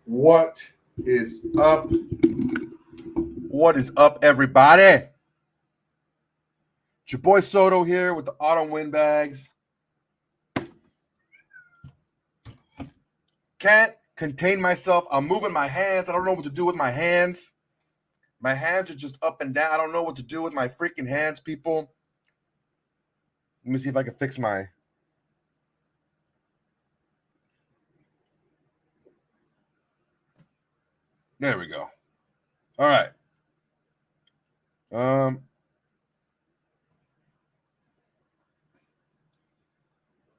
What is up? What is up, everybody? It's your boy Soto here with the Autumn Windbags. Can't contain myself. I'm moving my hands. I don't know what to do with my hands. My hands are just up and down. I don't know what to do with my freaking hands, people. Let me see if I can fix my. There we go. All right.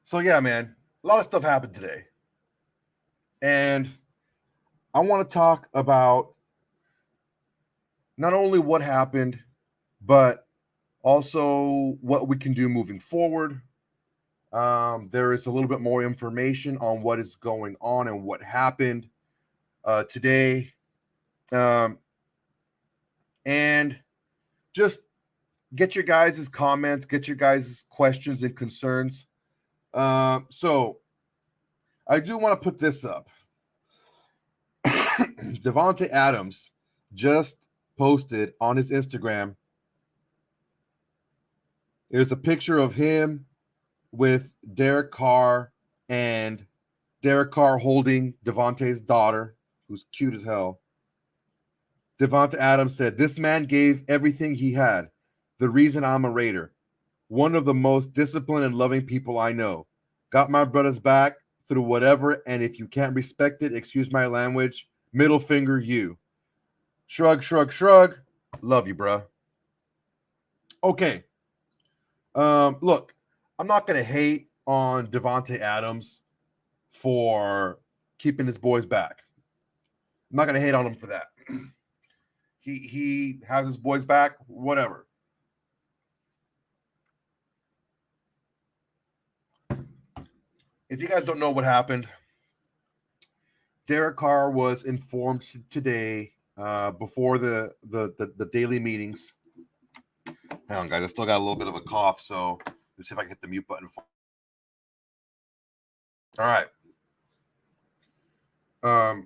So yeah, man, a lot of stuff happened today. And I want to talk about not only what happened, but also what we can do moving forward. There is a little bit more information on what is going on and what happened today. And just get your guys' comments, get your guys' questions and concerns. So I do want to put this up. Davante Adams just posted on his Instagram. There's a picture of him with Derek Carr and Derek Carr holding Davante's daughter, who's cute as hell. Davante Adams said, "This man gave everything he had. The reason I'm a Raider. One of the most disciplined and loving people I know. Got my brothers back through whatever, and if you can't respect it, excuse my language, middle finger you. Shrug, shrug, shrug. Love you, bro." Okay. Look, I'm not going to hate on Davante Adams for keeping his boys back. I'm not going to hate on him for that. He has his boys back, whatever. If you guys don't know what happened, Derek Carr was informed today before the daily meetings. Hang on, guys. I still got a little bit of a cough, so let's see if I can hit the mute button. All right.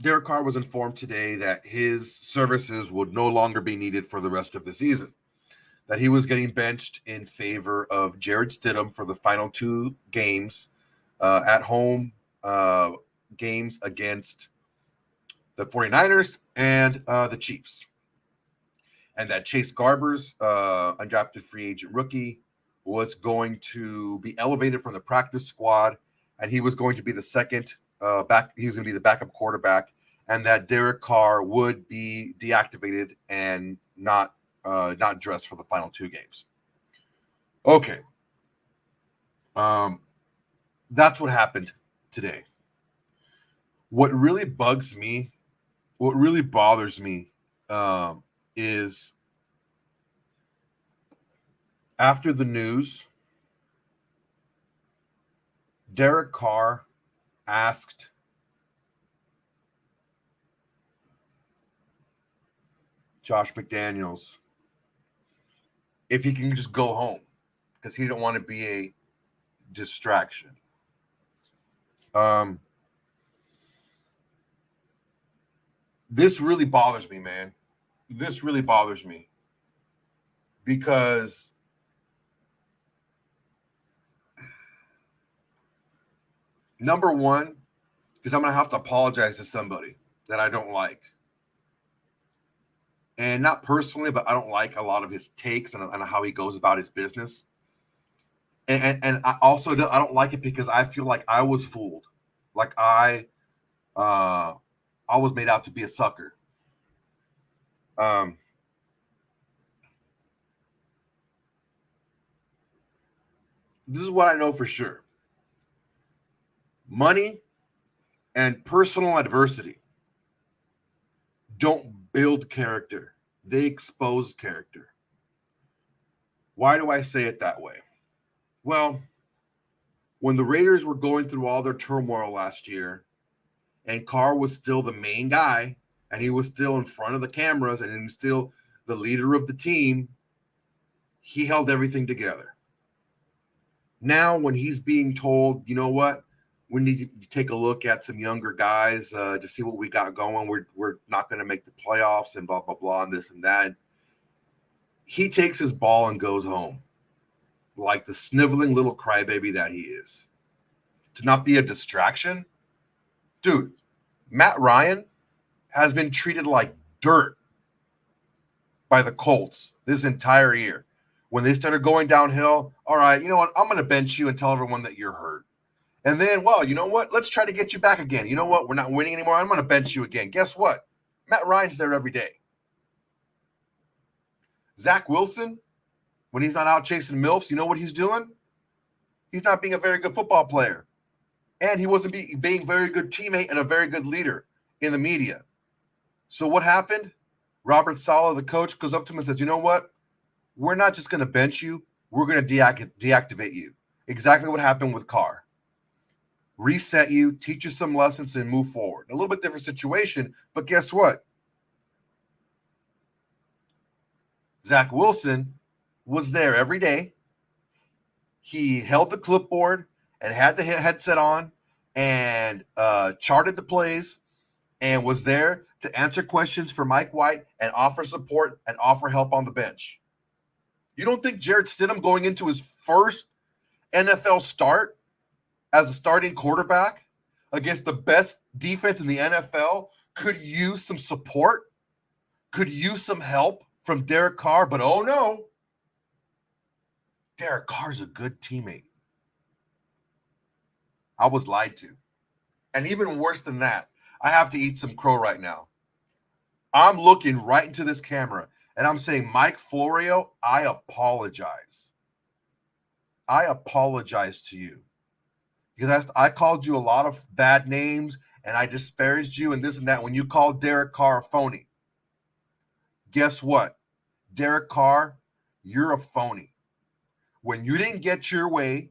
Derek Carr was informed today that his services would no longer be needed for the rest of the season, that he was getting benched in favor of Jared Stidham for the final two games, at home games against the 49ers and the Chiefs. And that Chase Garbers, undrafted free agent rookie, was going to be elevated from the practice squad, and he was going to be the second back. He was going to be the backup quarterback, and that Derek Carr would be deactivated and not dressed for the final two games. Okay. That's what happened today. What really bugs me, what really bothers me, is after the news, Derek Carr asked Josh McDaniels if he can just go home because he don't want to be a distraction. This really bothers me, man. This really bothers me because number one, because I'm going to have to apologize to somebody that I don't like. And not personally, but I don't like a lot of his takes and how he goes about his business. And I also don't like it because I feel like I was fooled. Like I was made out to be a sucker. This is what I know for sure. Money and personal adversity don't build character. They expose character. Why do I say it that way? Well, when the Raiders were going through all their turmoil last year, and Carr was still the main guy, and he was still in front of the cameras, and he was still the leader of the team, he held everything together. Now, when he's being told, you know what, we need to take a look at some younger guys to see what we got going. We're not going to make the playoffs and blah, blah, blah, and this and that. He takes his ball and goes home like the sniveling little crybaby that he is. To not be a distraction? Dude, Matt Ryan has been treated like dirt by the Colts this entire year. When they started going downhill, all right, you know what? I'm going to bench you and tell everyone that you're hurt. And then, well, you know what? Let's try to get you back again. You know what? We're not winning anymore. I'm going to bench you again. Guess what? Matt Ryan's there every day. Zach Wilson, when he's not out chasing MILFs, you know what he's doing? He's not being a very good football player. And he wasn't being a very good teammate and a very good leader in the media. So what happened? Robert Saleh, the coach, goes up to him and says, you know what? We're not just going to bench you. We're going to deactivate you. Exactly what happened with Carr. Reset you, teach you some lessons, and move forward. A little bit different situation, but guess what? Zach Wilson was there every day. He held the clipboard and had the headset on and charted the plays and was there to answer questions for Mike White and offer support and offer help on the bench. You don't think Jarrett Stidham going into his first NFL start as a starting quarterback against the best defense in the NFL could use some support, could use some help from Derek Carr? But oh no, Derek Carr's a good teammate. I was lied to. And even worse than that, I have to eat some crow right now. I'm looking right into this camera and I'm saying, Mike Florio, I apologize. I apologize to you. Because I called you a lot of bad names and I disparaged you and this and that when you called Derek Carr a phony. Guess what? Derek Carr, you're a phony. When you didn't get your way,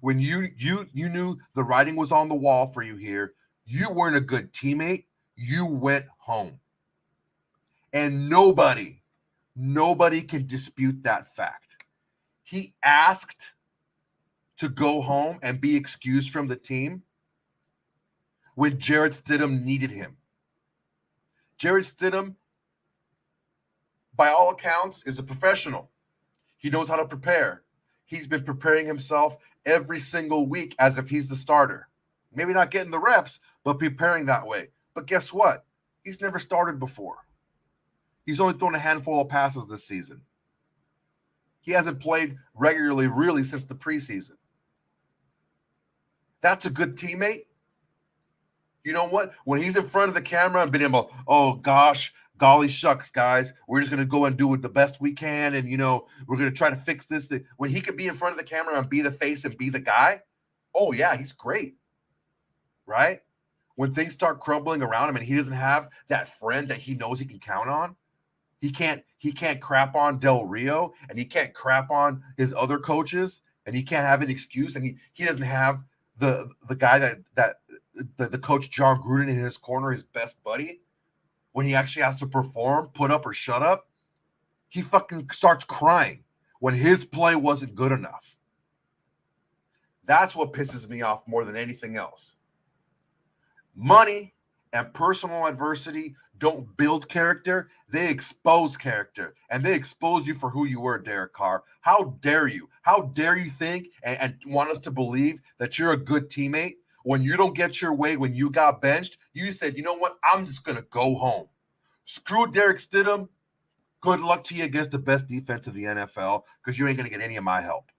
when you knew the writing was on the wall for you here, you weren't a good teammate. You went home. And nobody can dispute that fact. He asked to go home and be excused from the team when Jarrett Stidham needed him. Jarrett Stidham, by all accounts, is a professional. He knows how to prepare. He's been preparing himself every single week as if he's the starter. Maybe not getting the reps, but preparing that way. But guess what? He's never started before. He's only thrown a handful of passes this season. He hasn't played regularly really since the preseason. That's a good teammate. You know what? When he's in front of the camera and being able, oh gosh, golly shucks, guys, we're just going to go and do it the best we can. And, you know, we're going to try to fix this. When he could be in front of the camera and be the face and be the guy, oh yeah, he's great. Right? When things start crumbling around him and he doesn't have that friend that he knows he can count on, he can't crap on Del Rio and he can't crap on his other coaches and he can't have an excuse and he doesn't have the guy that the coach John Gruden in his corner, his best buddy, when he actually has to perform, put up or shut up, he fucking starts crying when his play wasn't good enough. That's what pisses me off more than anything else. Money and personal adversity don't build character, they expose character. And they expose you for who you were, Derek Carr. How dare you? How dare you think and want us to believe that you're a good teammate? When you don't get your way, when you got benched, you said, you know what? I'm just going to go home. Screw Derek Stidham. Good luck to you against the best defense of the NFL because you ain't going to get any of my help.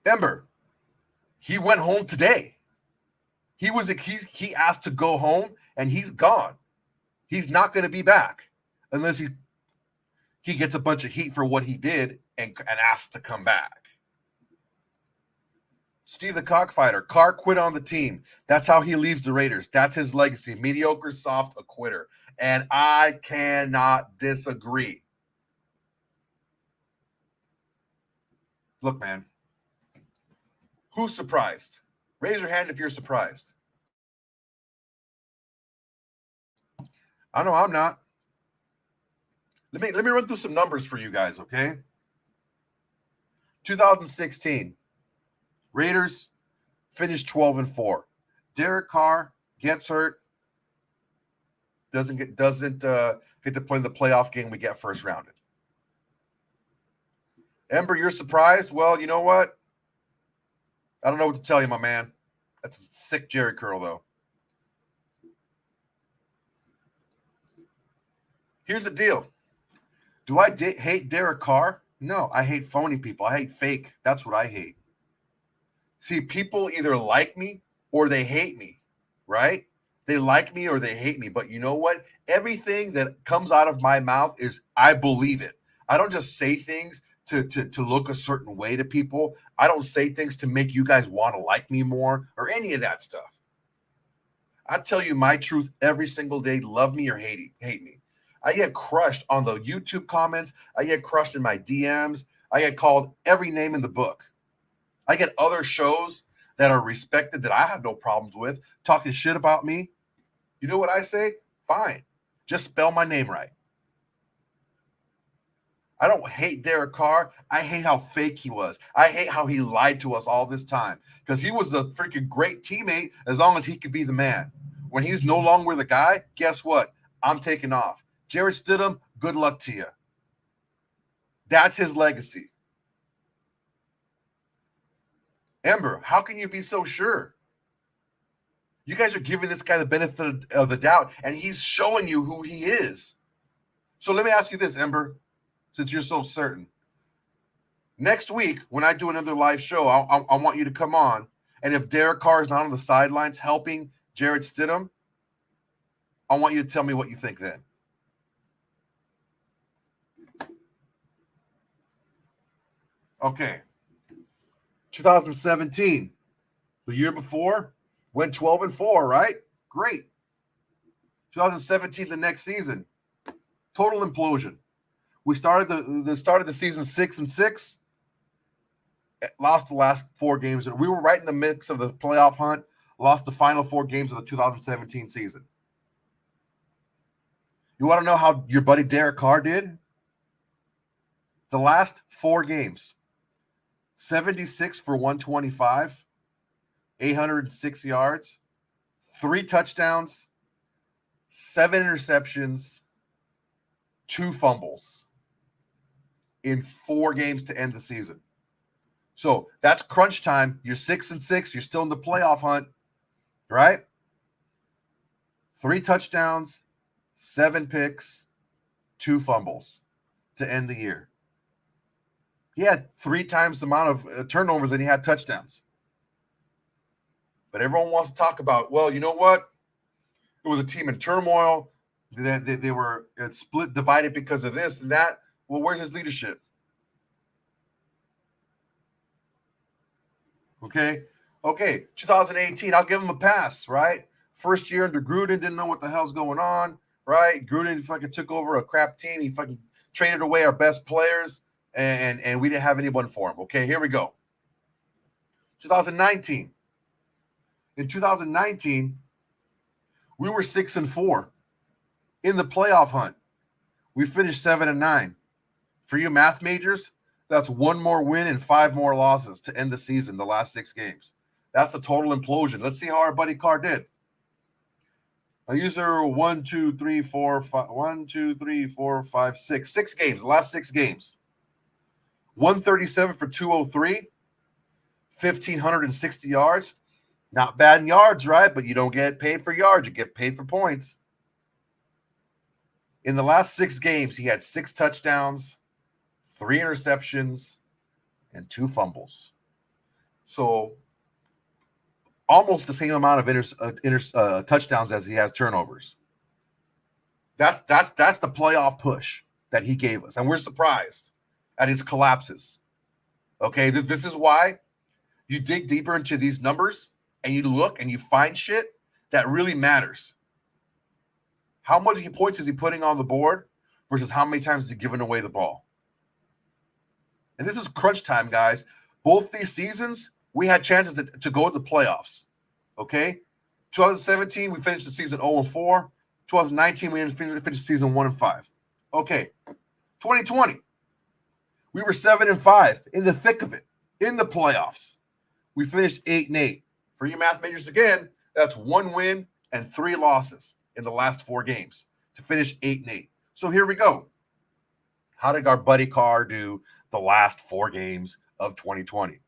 Ember, he went home today. He asked to go home and he's gone. He's not going to be back unless he gets a bunch of heat for what he did and asks to come back. Steve the Cockfighter, Carr quit on the team. That's how he leaves the Raiders. That's his legacy. Mediocre, soft, a quitter. And I cannot disagree. Look, man. Who's surprised? Raise your hand if you're surprised. I know I'm not. Let me run through some numbers for you guys, okay? 2016, Raiders finished 12-4. Derek Carr gets hurt, doesn't get to play in the playoff game. We get first rounded. Ember, you're surprised? Well, you know what? I don't know what to tell you, my man. That's a sick Jerry curl, though. Here's the deal. Do I hate Derek Carr? No, I hate phony people. I hate fake. That's what I hate. See, people either like me or they hate me, right? They like me or they hate me. But you know what? Everything that comes out of my mouth is I believe it. I don't just say things to look a certain way to people. I don't say things to make you guys want to like me more or any of that stuff. I tell you my truth every single day. Love me or hate me. I get crushed on the YouTube comments. I get crushed in my DMs. I get called every name in the book. I get other shows that are respected that I have no problems with talking shit about me. You know what I say? Fine. Just spell my name right. I don't hate Derek Carr. I hate how fake he was. I hate how he lied to us all this time because he was the freaking great teammate as long as he could be the man. When he's no longer the guy, guess what? I'm taking off. Jarrett Stidham, good luck to you. That's his legacy. Ember, how can you be so sure? You guys are giving this guy the benefit of the doubt, and he's showing you who he is. So let me ask you this, Ember, since you're so certain. Next week, when I do another live show, I want you to come on, and if Derek Carr is not on the sidelines helping Jarrett Stidham, I want you to tell me what you think then. Okay. 2017, the year before, went 12-4, right? Great. 2017, the next season, total implosion. We started the season 6-6, lost the last 4 games. We were right in the mix of the playoff hunt, lost the final 4 games of the 2017 season. You want to know how your buddy Derek Carr did? The last 4 games, 76 for 125, 806 yards, 3 touchdowns, 7 interceptions, 2 fumbles in 4 games to end the season. So that's crunch time. You're 6-6. You're still in the playoff hunt, right? 3 touchdowns, 7 picks, 2 fumbles to end the year. He had 3 times the amount of turnovers than he had touchdowns. But everyone wants to talk about, well, you know what? It was a team in turmoil. They were split, divided because of this and that. Well, where's his leadership? Okay. 2018, I'll give him a pass, right? First year under Gruden, didn't know what the hell's going on, right? Gruden fucking took over a crap team. He fucking traded away our best players, and we didn't have anyone for him. Okay, here we go. 2019. In 2019, we were 6-4 in the playoff hunt. We finished 7-9. For you math majors, that's 1 more win and 5 more losses to end the season, the last 6 games. That's a total implosion. Let's see how our buddy Carr did. I use her 1, 2, 3, 4, 5, 1, 2, 3, 4, 5, 6. 6 games, the last 6 games. 137 for 203, 1,560 yards. Not bad in yards, right? But you don't get paid for yards. You get paid for points. In the last 6 games, he had 6 touchdowns, 3 interceptions, and 2 fumbles. So almost the same amount of touchdowns as he has turnovers. That's the playoff push that he gave us, and we're surprised at his collapses. Okay, this is why you dig deeper into these numbers and you look and you find shit that really matters. How many points is he putting on the board versus how many times is he giving away the ball? And this is crunch time, guys. Both these seasons, we had chances to go to the playoffs. Okay? 2017, we finished the season 0-4. 2019, we finished the season 1-5. Okay. 2020, we were 7-5 in the thick of it, in the playoffs. We finished 8-8. For you math majors again, that's 1 win and 3 losses in the last 4 games to finish 8-8. So here we go. How did our buddy Carr do the last 4 games of 2020?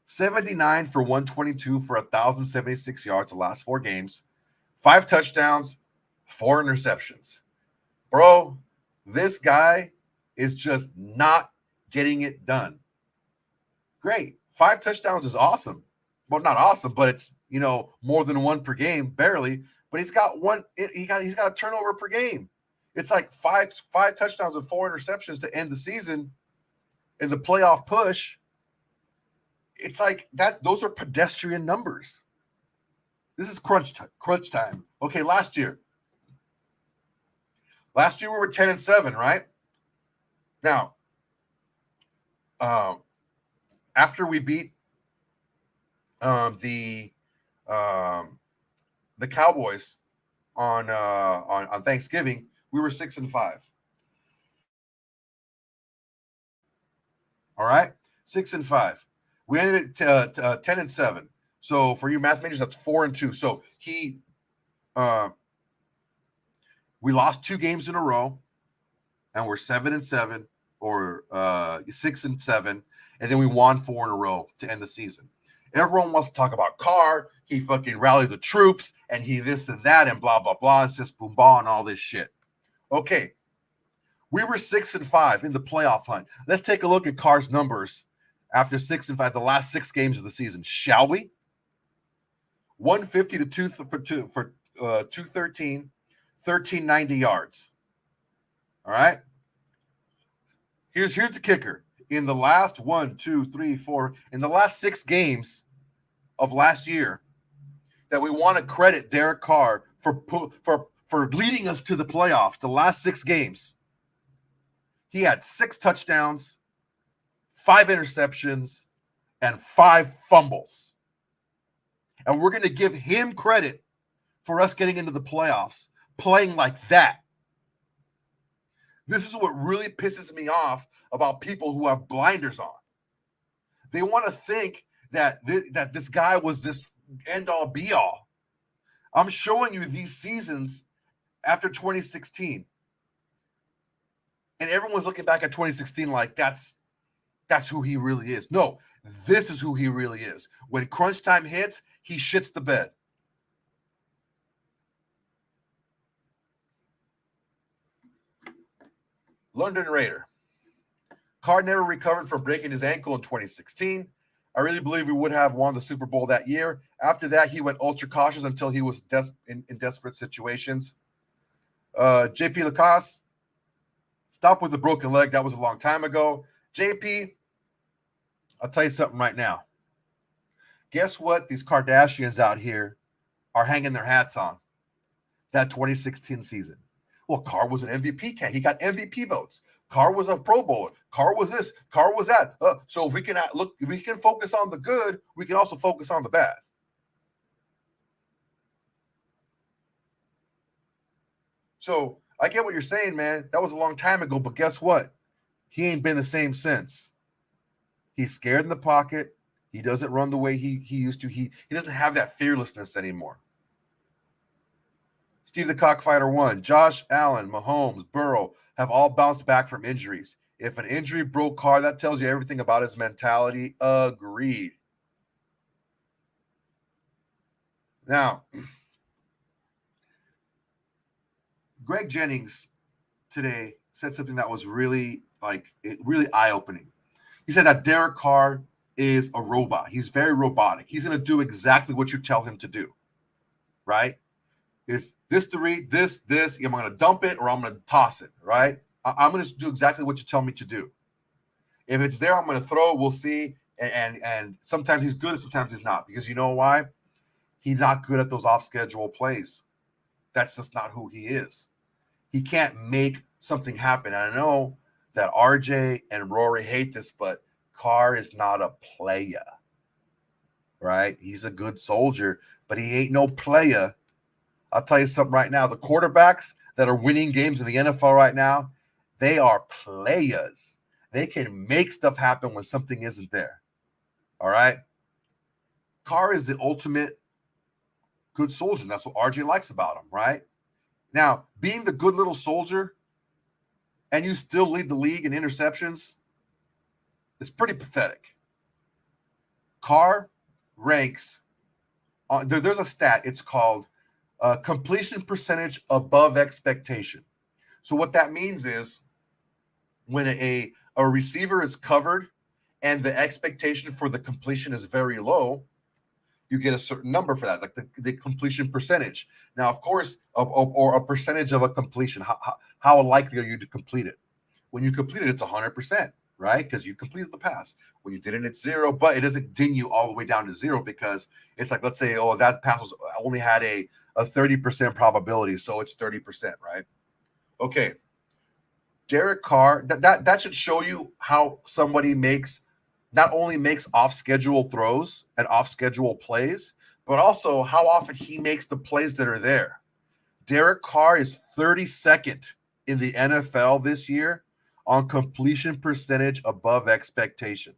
79 for 122 for 1,076 yards the last 4 games, 5 touchdowns, 4 interceptions. Bro, this guy is just not getting it done. Great. 5 touchdowns is awesome. Well, not awesome, but it's, more than 1 per game, barely. But he's got he's got a turnover per game. It's like five touchdowns and 4 interceptions to end the season in the playoff push. It's like that. Those are pedestrian numbers. This is crunch time. Okay, last year we were 10-7, right? Now, after we beat the Cowboys on Thanksgiving, we were 6-5. All right, 6-5. We ended at 10-7. So for you math majors, that's 4-2. So we lost 2 games in a row, and we're 7-7 or 6-7, and then we won 4 in a row to end the season. Everyone wants to talk about Carr. He fucking rallied the troops, and he this and that, and blah blah blah, and sis boom bah, and all this shit. Okay, we were 6-5 in the playoff hunt. Let's take a look at Carr's numbers after 6-5, the last 6 games of the season, shall we? 150 to 213, 1,390 yards. All right. Here's the kicker. In the last 1, 2, 3, 4, in the last 6 games of last year, that we want to credit Derek Carr for leading us to the playoffs. The last 6 games, he had 6 touchdowns, 5 interceptions, and 5 fumbles. And we're going to give him credit for us getting into the playoffs, playing like that. This is what really pisses me off about people who have blinders on. They want to think that this guy was this end-all, be-all. I'm showing you these seasons after 2016. And everyone's looking back at 2016 like that's who he really is. No, this is who he really is. When crunch time hits, he shits the bed. London Raider. Carr never recovered from breaking his ankle in 2016. I really believe we would have won the Super Bowl that year. After that, he went ultra cautious until he was in desperate situations. JP Lacoste, stop with the broken leg. That was a long time ago. JP, I'll tell you something right now. Guess what? These Kardashians out here are hanging their hats on that 2016 season. Well, Carr was an MVP candidate. He got MVP votes. Carr was a Pro Bowler. Carr was this. Carr was that. So if we can focus on the good, we can also focus on the bad. So I get what you're saying, man. That was a long time ago, but guess what? He ain't been the same since. He's scared in the pocket. He doesn't run the way he used to. He doesn't have that fearlessness anymore. Steve the Cockfighter 1. Josh Allen, Mahomes, Burrow have all bounced back from injuries. If an injury broke Carr, that tells you everything about his mentality. Agreed. Now, Greg Jennings today said something that was really eye-opening. He said that Derek Carr is a robot. He's very robotic. He's going to do exactly what you tell him to do, right? Is this to read, this, I'm going to dump it or I'm going to toss it, right? I'm going to do exactly what you tell me to do. If it's there, I'm going to throw. We'll see. And sometimes he's good, sometimes he's not. Because you know why? He's not good at those off-schedule plays. That's just not who he is. He can't make something happen. And I know that RJ and Rory hate this, but Carr is not a player, right? He's a good soldier, but he ain't no player. I'll tell you something right now. The quarterbacks that are winning games in the NFL right now, They are players. They can make stuff happen when something isn't there. All right. Carr is the ultimate good soldier. That's what RJ likes about him, right? Now, being the good little soldier and you still lead the league in interceptions, it's pretty pathetic. Carr ranks there's a stat. It's called completion percentage above expectation. So what that means is when a receiver is covered and the expectation for the completion is very low, you get a certain number for that, like the completion percentage. Now, of course, or a percentage of a completion. How likely are you to complete it? When you complete it, it's 100%, right? Because you completed the pass. When you didn't, it's 0, but it doesn't ding you all the way down to 0 because it's like, let's say, oh, that pass only had a 30% probability, so it's 30%, right? Okay. Derek Carr, that should show you how somebody not only makes off-schedule throws and off-schedule plays, but also how often he makes the plays that are there. Derek Carr is 32nd in the NFL this year on completion percentage above expectation.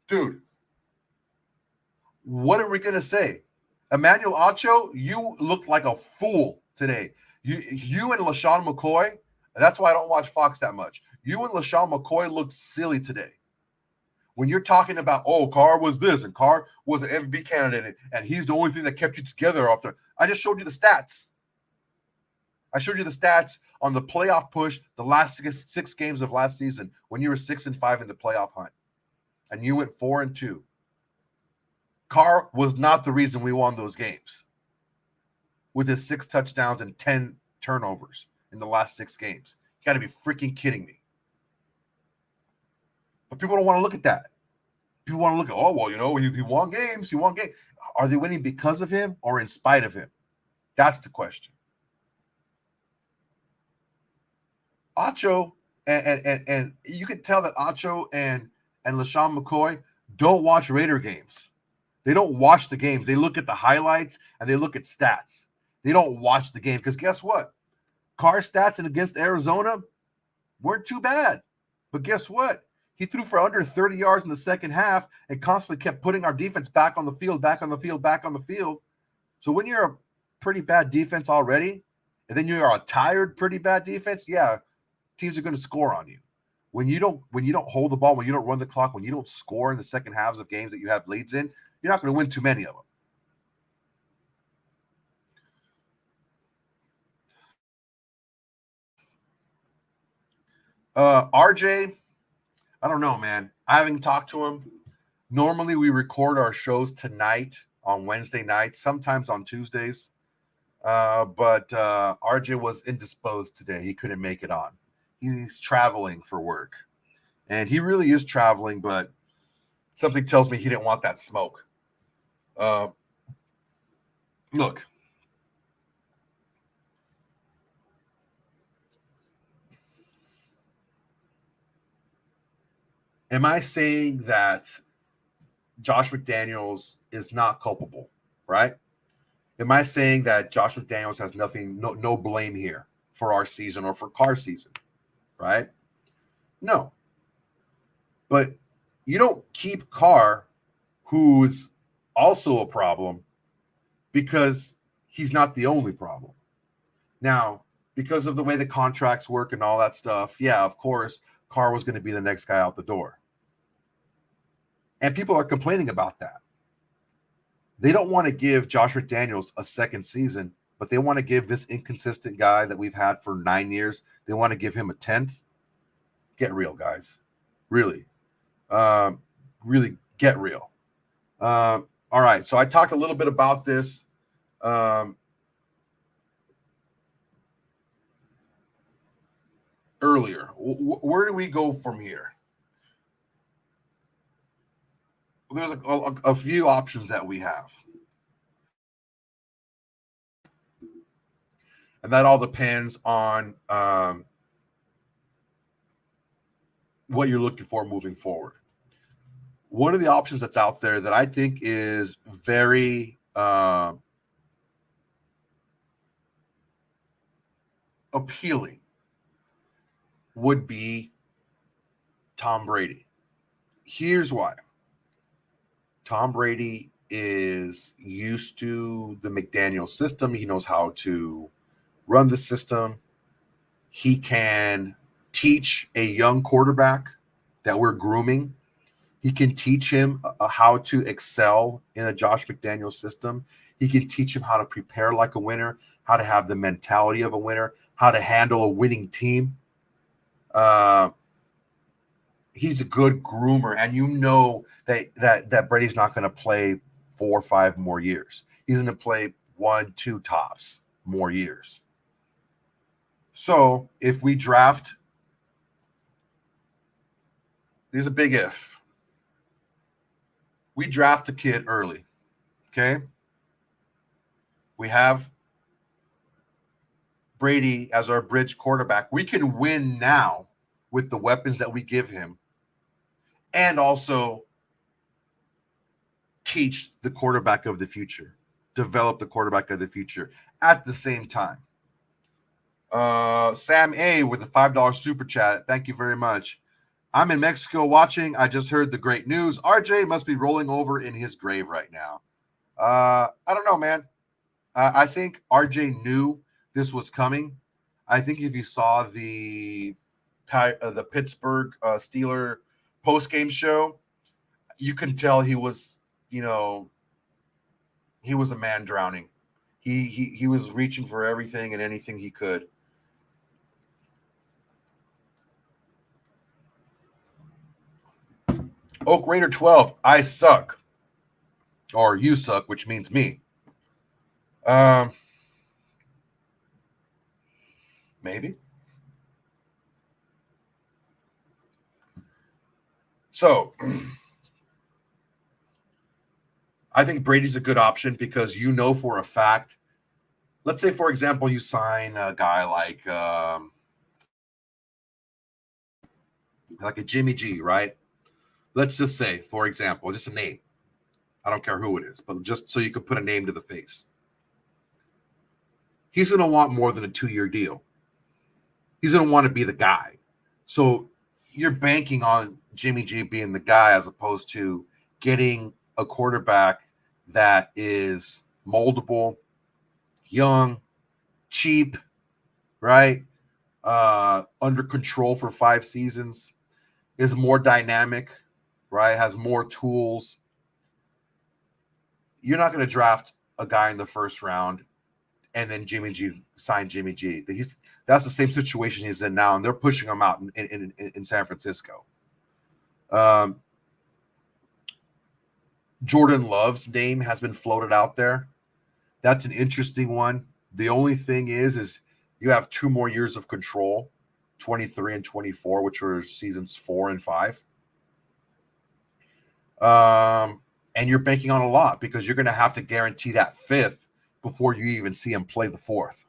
Dude, what are we going to say? Emmanuel Acho, you looked like a fool today. You and LaShawn McCoy, that's why I don't watch Fox that much. You and LaShawn McCoy looked silly today. When you're talking about, oh, Carr was this and Carr was an MVP candidate and he's the only thing that kept you together after. I just showed you the stats. I showed you the stats on the playoff push, the last six games of last season when you were 6-5 in the playoff hunt. And you went 4-2. Carr was not the reason we won those games with his 6 touchdowns and 10 turnovers in the last 6 games. You got to be freaking kidding me. But people don't want to look at that. People want to look at, oh, well, he won games. He won games. Are they winning because of him or in spite of him? That's the question. Acho, and you can tell that Acho and LaShawn McCoy don't watch Raider games. They don't watch the games. They look at the highlights and they look at stats. They don't watch the game because guess what? Carr's stats and against Arizona weren't too bad. But guess what? He threw for under 30 yards in the second half and constantly kept putting our defense back on the field, back on the field, back on the field. So when you're a pretty bad defense already, and then you're a tired, pretty bad defense, yeah, teams are going to score on you. When you don't hold the ball, when you don't run the clock, when you don't score in the second halves of games that you have leads in, you're not going to win too many of them. RJ, I don't know, man. I haven't talked to him. Normally, we record our shows tonight on Wednesday nights, sometimes on Tuesdays. But RJ was indisposed today. He couldn't make it on. He's traveling for work. And he really is traveling, but something tells me he didn't want that smoke. Look. Am I saying that Josh McDaniels is not culpable, right? Am I saying that Josh McDaniels has no blame here for our season or for Carr's season, right? No. But you don't keep Carr, who's also a problem, because he's not the only problem. Now, because of the way the contracts work and all that stuff, yeah, of course, Carr was going to be the next guy out the door. And people are complaining about that. They don't want to give Josh McDaniels a second season, but they want to give this inconsistent guy that we've had for 9 years, they want to give him a 10th. Get real, guys. Really. Really get real. All right. So I talked a little bit about this. Earlier. Where do we go from here? There's a few options that we have. And that all depends on what you're looking for moving forward. One of the options that's out there that I think is very appealing would be Tom Brady. Here's why. Tom Brady is used to the McDaniel system. He knows how to run the system. He can teach a young quarterback that we're grooming. He can teach him how to excel in a Josh McDaniel system. He can teach him how to prepare like a winner, how to have the mentality of a winner, how to handle a winning team. He's a good groomer, and you know that Brady's not going to play 4 or 5 more years. He's going to play 1, 2 tops more years. So if we draft, there's a big if. We draft a kid early, okay? We have Brady as our bridge quarterback. We can win now with the weapons that we give him, and also teach the quarterback of the future, develop the quarterback of the future at the same time. Sam A with a $5 super chat. Thank you very much. I'm in Mexico watching. I just heard the great news. RJ must be rolling over in his grave right now. I don't know, man. I think RJ knew this was coming. I think if you saw the Pittsburgh Steeler post-game show, you can tell he was, he was a man drowning. He was reaching for everything and anything he could. Oak Raider 12, I suck. Or you suck, which means me. Maybe. So, I think Brady's a good option because you know for a fact, let's say, for example, you sign a guy like a Jimmy G, right? Let's just say, for example, just a name. I don't care who it is, but just so you could put a name to the face. He's going to want more than a 2-year deal. He's going to want to be the guy. So you're banking on Jimmy G being the guy as opposed to getting a quarterback that is moldable, young, cheap, right? Under control for 5 seasons, is more dynamic, right? Has more tools. You're not going to draft a guy in the first round and then sign Jimmy G. That's the same situation he's in now, and they're pushing him out in San Francisco. Jordan Love's name has been floated out there. That's an interesting one. The only thing is you have 2 more years of control, 23 and 24, which are seasons 4 and 5. And you're banking on a lot because you're going to have to guarantee that 5th before you even see him play the 4th.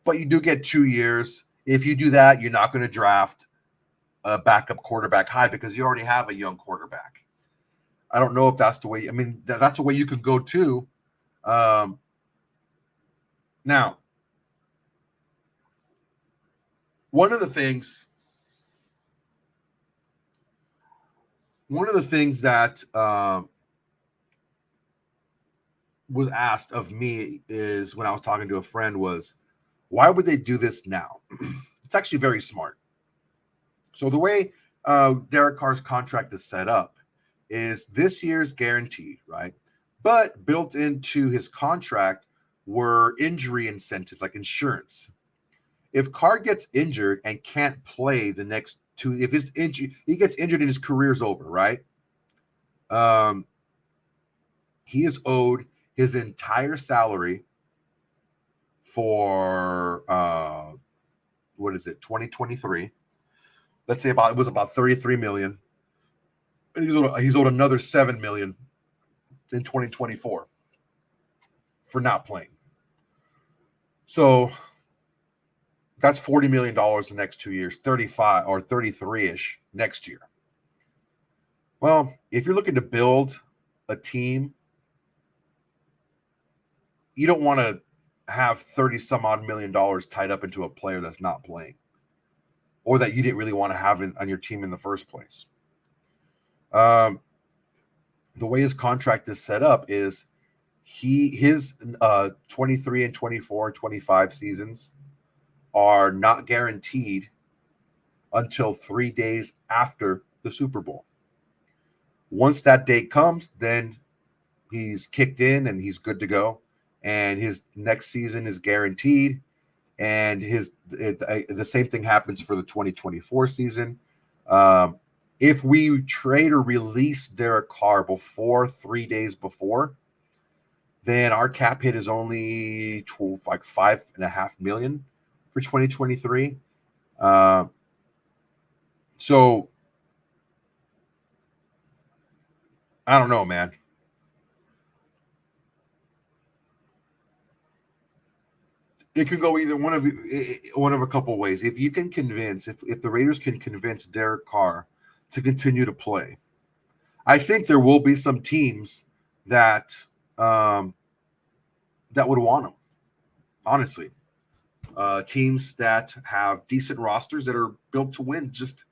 But you do get 2 years. If you do that, you're not going to draft a backup quarterback high because you already have a young quarterback. I don't know if that's the way. I mean, that's a way you can go too. Now, one of the things that was asked of me is when I was talking to a friend was, why would they do this now? It's actually very smart. So the way Derek Carr's contract is set up is this year's guaranteed, right? But built into his contract were injury incentives like insurance. If Carr gets injured and can't play the next 2, if his injury, he gets injured and his career's over, right? He is owed his entire salary for 2023. Let's say it was about $33 million. And he's owed another $7 million in 2024 for not playing. So that's $40 million the next 2 years, 35 or 33-ish next year. Well, if you're looking to build a team, you don't want to have 30 some odd $1 million tied up into a player that's not playing or that you didn't really want to have on your team in the first place. The way his contract is set up is his 23 and 24 and 25 seasons are not guaranteed until 3 days after the Super Bowl. Once that date comes, then he's kicked in and he's good to go, and his next season is guaranteed. And the same thing happens for the 2024 season. If we trade or release Derek Carr before 3 days before, then our cap hit is only like $5.5 million for 2023. So I don't know, man. It can go either one of a couple ways. If you can convince, if the Raiders can convince Derek Carr to continue to play, I think there will be some teams that that would want him. Honestly, teams that have decent rosters that are built to win, just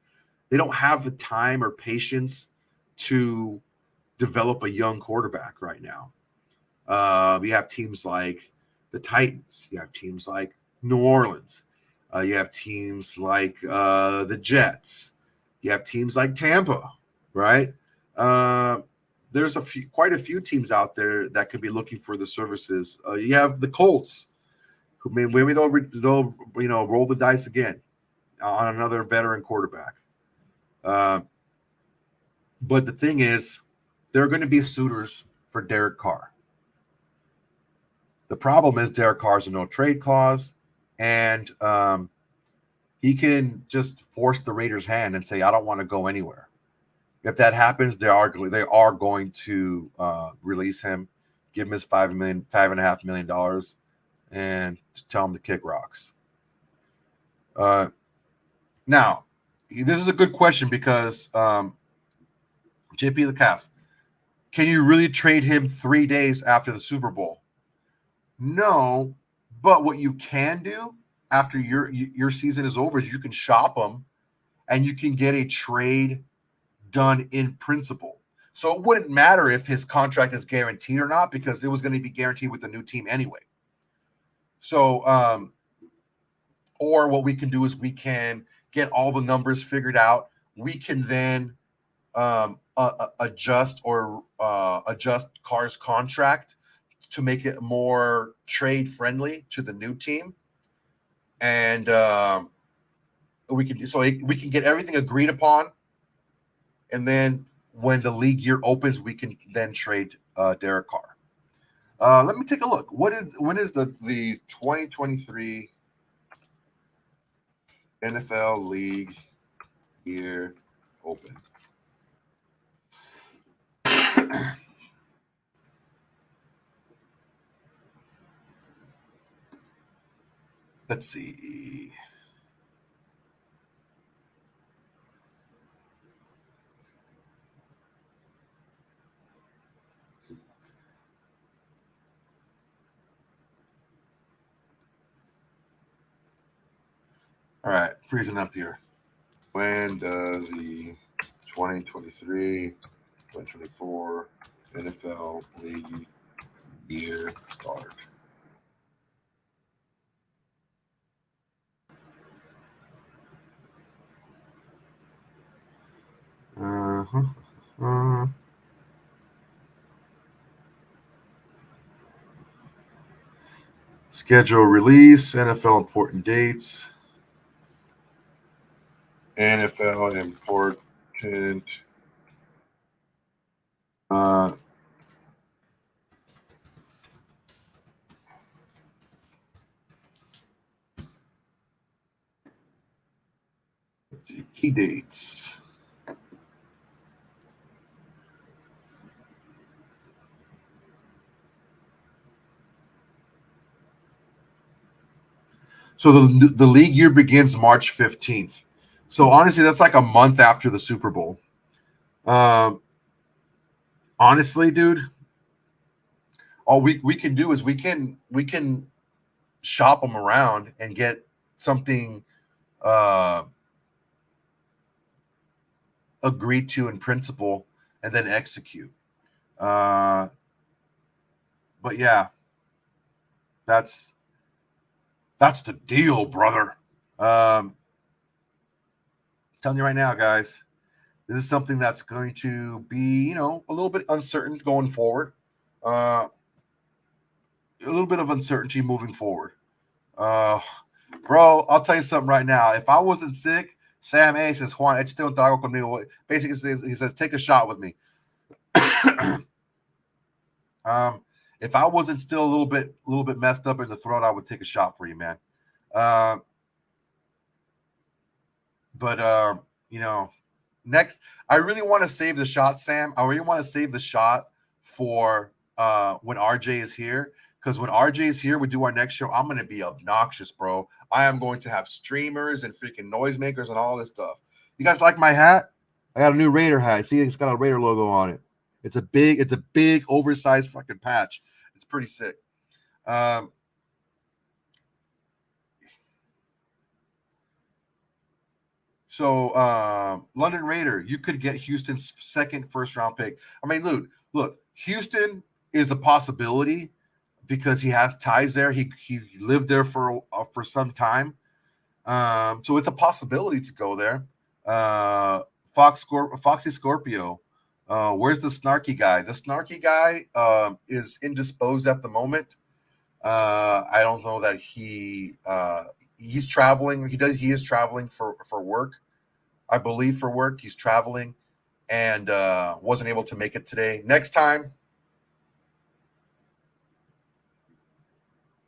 they don't have the time or patience to develop a young quarterback right now. You have teams like the Titans. You have teams like New Orleans. You have teams like the Jets. You have teams like Tampa, right? There's quite a few teams out there that could be looking for the services. You have the Colts, who maybe they'll roll the dice again on another veteran quarterback. But the thing is, there are going to be suitors for Derek Carr. The problem is Derek Carr's a no trade clause, and he can just force the Raiders' hand and say, "I don't want to go anywhere." If that happens, they are going to release him, give him his $5.5 million, and tell him to kick rocks. Now, this is a good question because JP the Cast, can you really trade him 3 days after the Super Bowl? No, but what you can do after your season is over is you can shop him, and you can get a trade done in principle. So it wouldn't matter if his contract is guaranteed or not, because it was going to be guaranteed with the new team anyway. So, or what we can do is we can get all the numbers figured out. We can then adjust Carr's contract to make it more trade friendly to the new team, and we can get everything agreed upon. And then when the league year opens, we can then trade Derek Carr. Let me take a look. When is the 2023 NFL league year open? Let's see. All right, freezing up here. When does the 2023-2024 NFL league year start? Schedule release, NFL important dates. NFL important key dates. So the league year begins March 15th. So honestly, that's like a month after the Super Bowl. Honestly, dude, all we can do is we can shop them around and get something agreed to in principle and then execute. But yeah, that's the deal, brother. Telling you right now, guys, this is something that's going to be, a little bit uncertain going forward. A little bit of uncertainty moving forward. Bro, I'll tell you something right now. If I wasn't sick, Sam A says, Juan, échate un trago conmigo. Basically, he says, take a shot with me. If I wasn't still a little bit messed up in the throat, I would take a shot for you, man. But next, I really want to save the shot, Sam. I really want to save the shot for when RJ is here. Because when RJ is here, we do our next show, I'm going to be obnoxious, bro. I am going to have streamers and freaking noisemakers and all this stuff. You guys like my hat? I got a new Raider hat. See, it's got a Raider logo on it. It's a big, oversized fucking patch. It's pretty sick. So London Raider, you could get Houston's second first-round pick. I mean, look, Houston is a possibility because he has ties there. He lived there for some time. So it's a possibility to go there. Foxy Scorpio. Where's the snarky guy? The snarky guy is indisposed at the moment. I don't know that he's traveling. He is traveling for work. I believe for work. He's traveling and wasn't able to make it today. Next time,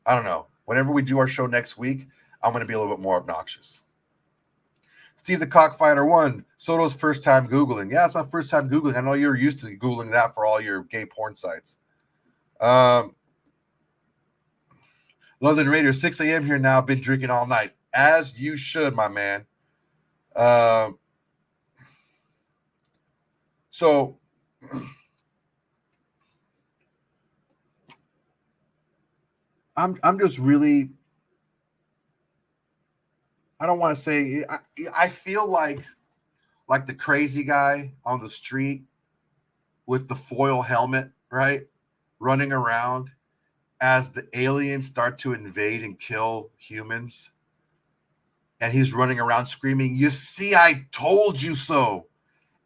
I don't know. Whenever we do our show next week, I'm going to be a little bit more obnoxious. Steve the Cockfighter 1, Soto's first time Googling. Yeah, it's my first time Googling. I know you're used to Googling that for all your gay porn sites. London Raiders, 6 a.m. here now. Been drinking all night. As you should, my man. So I'm just really, I don't want to say, I feel like the crazy guy on the street with the foil helmet, right? Running around as the aliens start to invade and kill humans. And he's running around screaming, "You see, I told you so."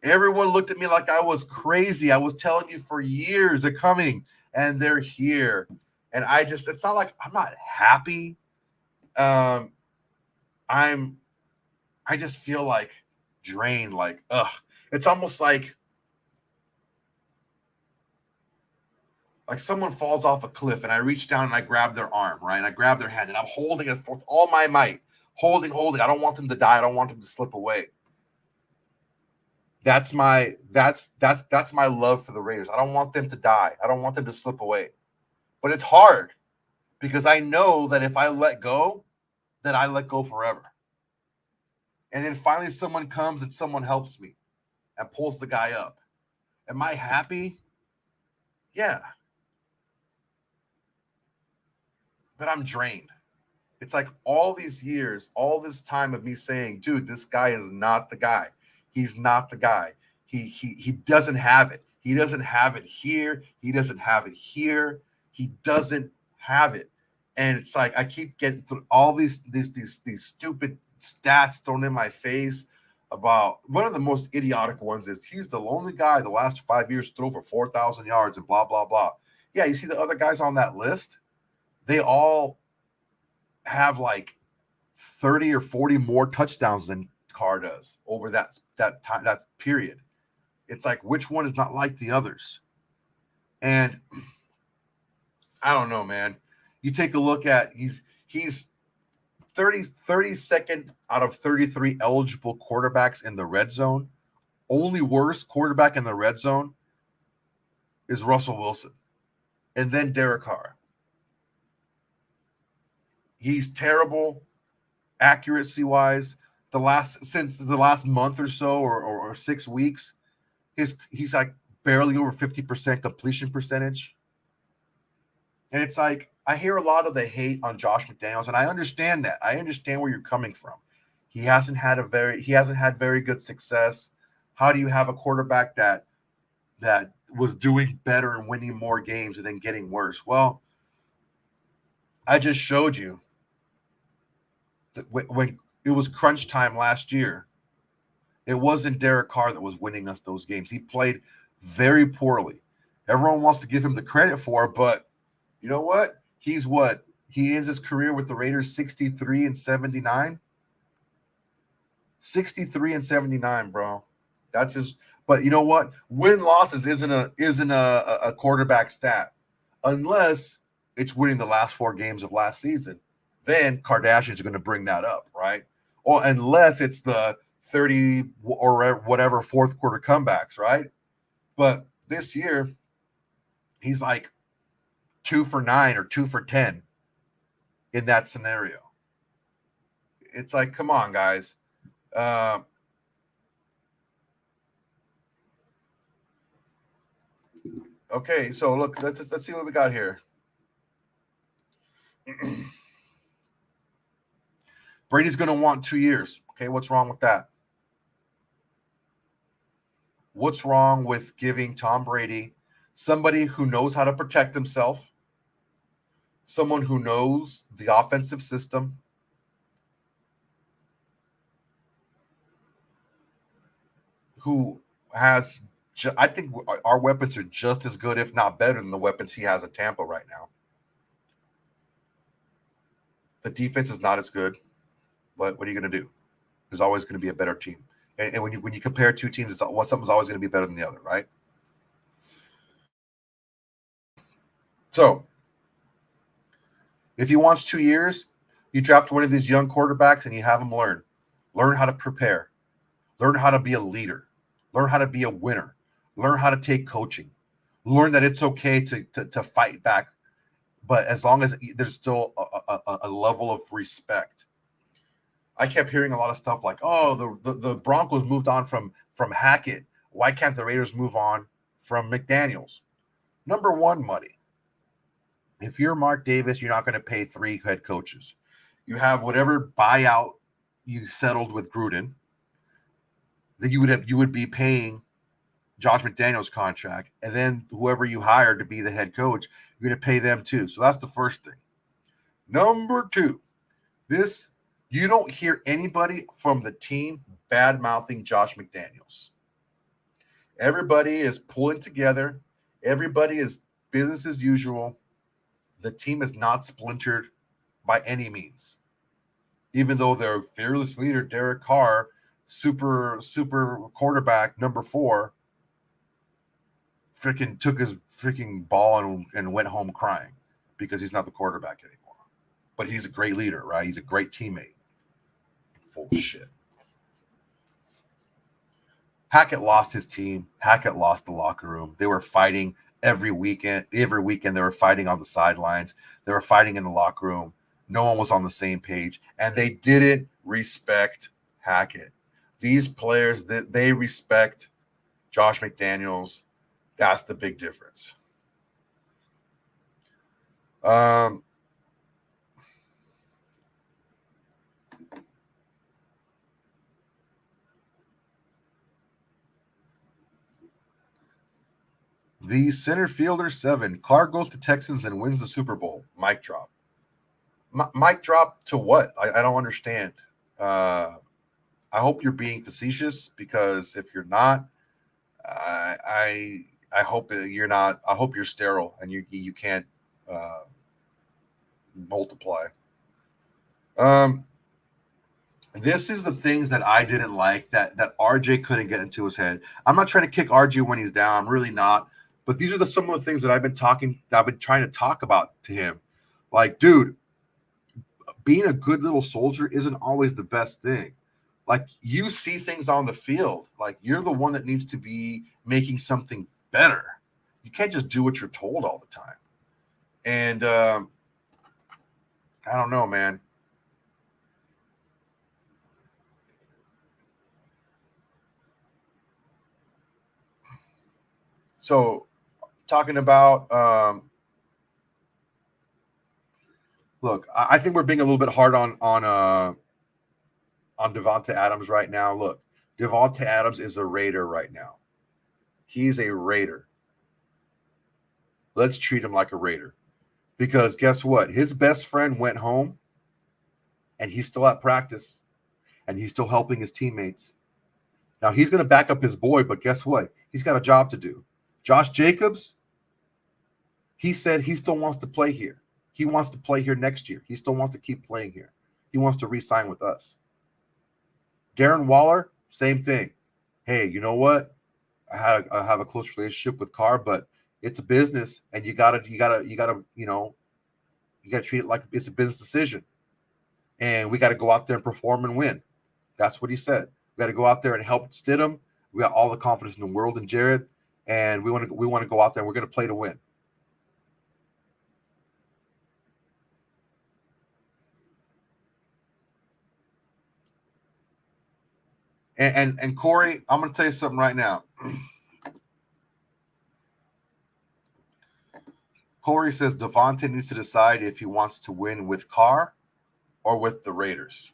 Everyone looked at me like I was crazy. I was telling you for years they're coming and they're here. And it's not like I'm not happy. I just feel like drained, like, ugh. It's almost like someone falls off a cliff and I reach down and I grab their arm, right? And I grab their hand and I'm holding it with all my might. Holding. I don't want them to die. I don't want them to slip away. That's my love for the Raiders. I don't want them to die. I don't want them to slip away. But it's hard because I know that if I let go, then I let go forever. And then finally someone comes and someone helps me and pulls the guy up. Am I happy? Yeah. But I'm drained. It's like all these years, all this time of me saying, dude, this guy is not the guy. He's not the guy. He doesn't have it. He doesn't have it here. He doesn't have it here. He doesn't have it. And it's like I keep getting through all these stupid stats thrown in my face about one of the most idiotic ones is he's the lonely guy the last 5 years threw for 4,000 yards and blah, blah, blah. Yeah, you see the other guys on that list? They all have like 30 or 40 more touchdowns than Carr does over that time, that period. It's like, which one is not like the others? And I don't know, man. You take a look at he's 32nd out of 33 eligible quarterbacks in the red zone. Only worst quarterback in the red zone is Russell Wilson. And then Derek Carr. He's terrible accuracy-wise. Since the last month or so or 6 weeks, he's like barely over 50% completion percentage. And it's like, I hear a lot of the hate on Josh McDaniels, and I understand that. I understand where you're coming from. He hasn't had very good success. How do you have a quarterback that was doing better and winning more games and then getting worse? Well, I just showed you that when it was crunch time last year, it wasn't Derek Carr that was winning us those games. He played very poorly. Everyone wants to give him the credit for it, but you know what? He ends his career with the Raiders 63-79. 63-79, bro. That's his. But you know what? Win losses isn't a quarterback stat unless it's winning the last 4 games of last season. Then Kardashians are going to bring that up, right? Or unless it's the 30 or whatever fourth quarter comebacks, right? But this year, he's like 2 for 9 or 2 for 10 in that scenario. It's like, come on, guys. Okay, so look, let's see what we got here. Brady's going to want 2 years. Okay, what's wrong with that? What's wrong with giving Tom Brady somebody who knows how to protect himself, someone who knows the offensive system, who has, I think our weapons are just as good, if not better, than the weapons he has in Tampa right now. The defense is not as good, but what are you going to do? There's always going to be a better team. And when you compare 2 teams, something's always going to be better than the other, right? So if he wants 2 years, you draft one of these young quarterbacks and you have him learn how to prepare, learn how to be a leader, learn how to be a winner, learn how to take coaching, learn that it's okay to fight back, but as long as there's still a level of respect. I kept hearing a lot of stuff like, "Oh, the Broncos moved on from Hackett. Why can't the Raiders move on from McDaniels?" Number one, money. If you're Mark Davis, you're not going to pay 3 head coaches. You have whatever buyout you settled with Gruden, then you would be paying Josh McDaniels' contract, and then whoever you hire to be the head coach, you're going to pay them too. So that's the first thing. Number 2, you don't hear anybody from the team bad-mouthing Josh McDaniels. Everybody is pulling together. Everybody is business as usual. The team is not splintered by any means. Even though their fearless leader, Derek Carr, super quarterback, number 4, freaking took his freaking ball and went home crying because he's not the quarterback anymore. But he's a great leader, right? He's a great teammate. Full shit. Hackett lost his team. Hackett lost the locker room. They were fighting every weekend. Every weekend they were fighting on the sidelines. They were fighting in the locker room. No one was on the same page, and they didn't respect Hackett. These players, they respect Josh McDaniels. That's the big difference. The center fielder 7. Carr goes to Texans and wins the Super Bowl. Mic drop. Mic drop to what? I don't understand. I hope you're being facetious, because if you're not, I hope you're not. I hope you're sterile and you can't multiply. This is the things that I didn't like that RJ couldn't get into his head. I'm not trying to kick RJ when he's down. I'm really not. But these are some of the things that I've been trying to talk about to him. Like, dude, being a good little soldier isn't always the best thing. Like, you see things on the field. Like, you're the one that needs to be making something better. You can't just do what you're told all the time. And I don't know, man. So, talking about Look, I think we're being a little bit hard on Devontae Adams right now. Look, Devontae Adams is a Raider right now. He's a Raider. Let's treat him like a Raider. Because guess what? His best friend went home and he's still at practice and he's still helping his teammates. Now he's going to back up his boy, but guess what? He's got a job to do. Josh Jacobs, he said he still wants to play here. He wants to play here next year. He still wants to keep playing here. He wants to re-sign with us. Darren Waller, same thing. Hey, you know what? I have a close relationship with Carr, but it's a business, and you gotta treat it like it's a business decision. And we got to go out there and perform and win. That's what he said. We got to go out there and help Stidham. We got all the confidence in the world in Jared, and we want to go out there and we're going to play to win. And Corey, I'm going to tell you something right now. Corey says Devontae needs to decide if he wants to win with Carr or with the Raiders.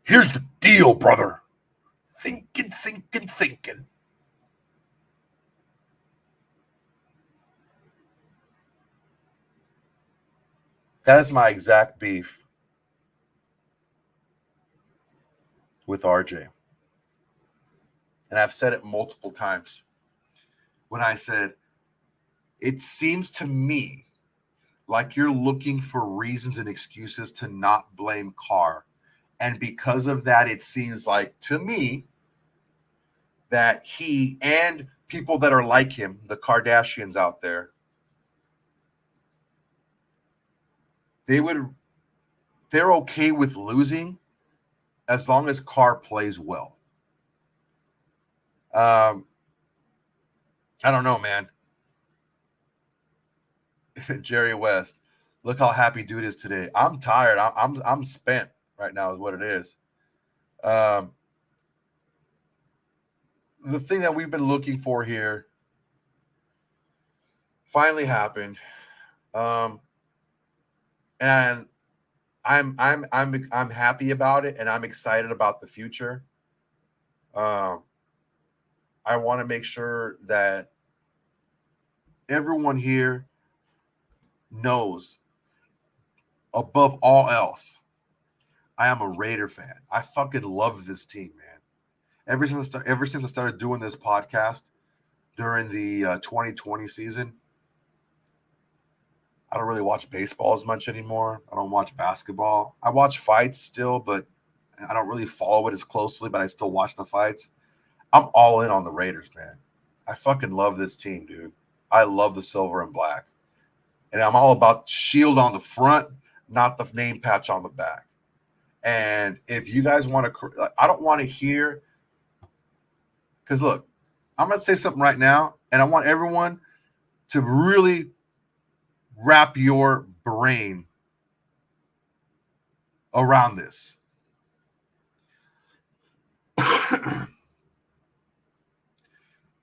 Here's the deal, brother. Thinking. That is my exact beef with RJ. And I've said it multiple times. When I said, it seems to me like you're looking for reasons and excuses to not blame Carr. And because of that, it seems like to me that he and people that are like him, the Kardashians out there, they're okay with losing as long as Carr plays well. I don't know, man. Jerry West, look how happy dude is today. I'm tired. I'm spent right now is what it is. The thing that we've been looking for here finally happened. And I'm happy about it, and I'm excited about the future. I want to make sure that everyone here knows, above all else, I am a Raider fan. I fucking love this team, man. Ever since I started doing this podcast during the 2020 season, I don't really watch baseball as much anymore. I don't watch basketball. I watch fights still, but I don't really follow it as closely, but I still watch the fights. I'm all in on the Raiders, man. I fucking love this team, dude. I love the silver and black. And I'm all about shield on the front, not the name patch on the back. And if you guys want to, I don't want to hear, because look, I'm going to say something right now, and I want everyone to really wrap your brain around this.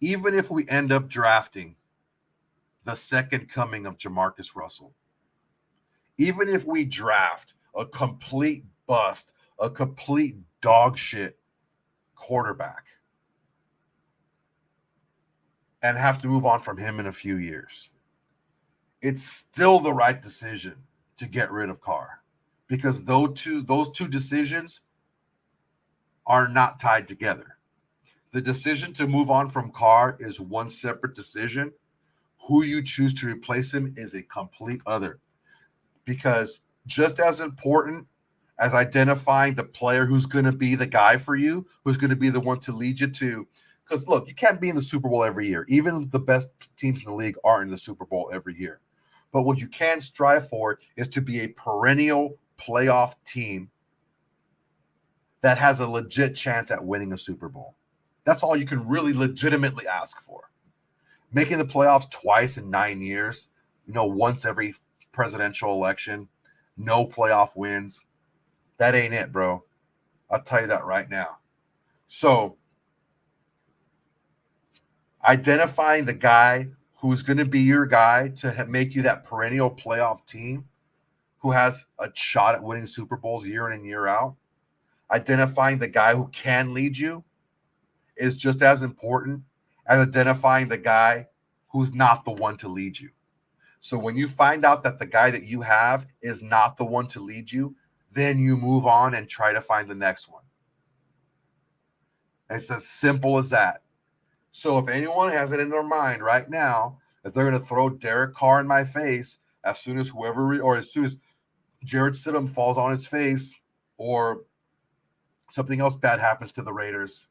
Even if we end up drafting the second coming of Jamarcus Russell, even if we draft a complete bust, a complete dog shit quarterback, and have to move on from him in a few years, it's still the right decision to get rid of Carr, because those two decisions are not tied together. The decision to move on from Carr is one separate decision. Who you choose to replace him is a complete other. Because just as important as identifying the player who's going to be the guy for you, who's going to be the one to lead you to, because look, you can't be in the Super Bowl every year. Even the best teams in the league are in the Super Bowl every year. But what you can strive for is to be a perennial playoff team that has a legit chance at winning a Super Bowl. That's all you can really legitimately ask for. Making the playoffs twice in 9 years, once every presidential election, no playoff wins. That ain't it, bro. I'll tell you that right now. So, identifying the guy who's going to be your guy to make you that perennial playoff team who has a shot at winning Super Bowls year in and year out. Identifying the guy who can lead you is just as important as identifying the guy who's not the one to lead you. So when you find out that the guy that you have is not the one to lead you, then you move on and try to find the next one. And it's as simple as that. So if anyone has it in their mind right now that they're going to throw Derek Carr in my face as soon as as soon as Jared Stidham falls on his face or something else bad happens to the Raiders,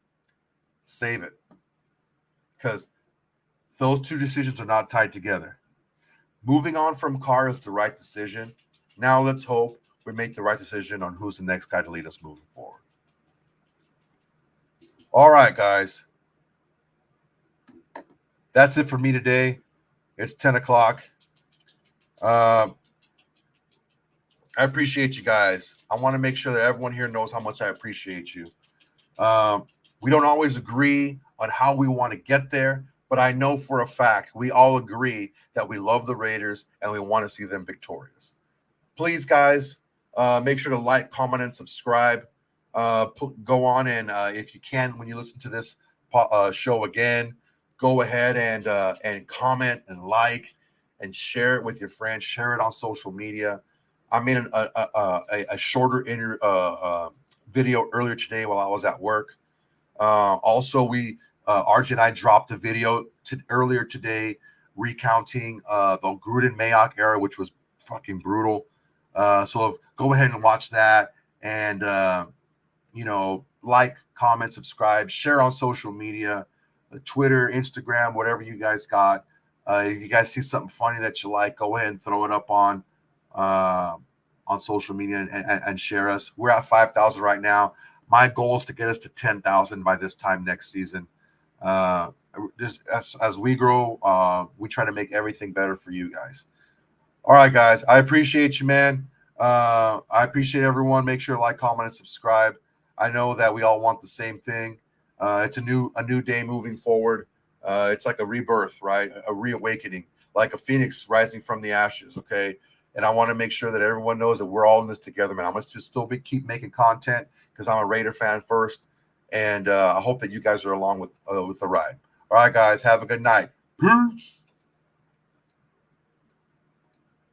save it. Because those two decisions are not tied together. Moving on from Carr is the right decision. Now let's hope we make the right decision on who's the next guy to lead us moving forward. All right, guys. That's it for me today. It's 10 o'clock. I appreciate you guys. I want to make sure that everyone here knows how much I appreciate you. We don't always agree on how we want to get there, but I know for a fact we all agree that we love the Raiders and we want to see them victorious. Please, guys, make sure to like, comment, and subscribe. Go on and if you can, when you listen to this show again, go ahead and comment and like and share it with your friends. Share it on social media. I made a shorter video earlier today while I was at work. Also, RJ and I dropped a video earlier today recounting the Gruden Mayock era, which was fucking brutal. So go ahead and watch that and, like, comment, subscribe, share on social media, Twitter, Instagram, whatever you guys got. If you guys see something funny that you like, go ahead and throw it up on social media and share us. We're at 5,000 right now. My goal is to get us to 10,000 by this time next season. Just as we grow, we try to make everything better for you guys. All right, guys. I appreciate you, man. I appreciate everyone. Make sure to like, comment, and subscribe. I know that we all want the same thing. It's a new day moving forward. It's like a rebirth, right? A reawakening, like a phoenix rising from the ashes. Okay. And I want to make sure that everyone knows that we're all in this together, man. I must just keep making content because I'm a Raider fan first. And I hope that you guys are along with the ride. All right, guys. Have a good night. Peace.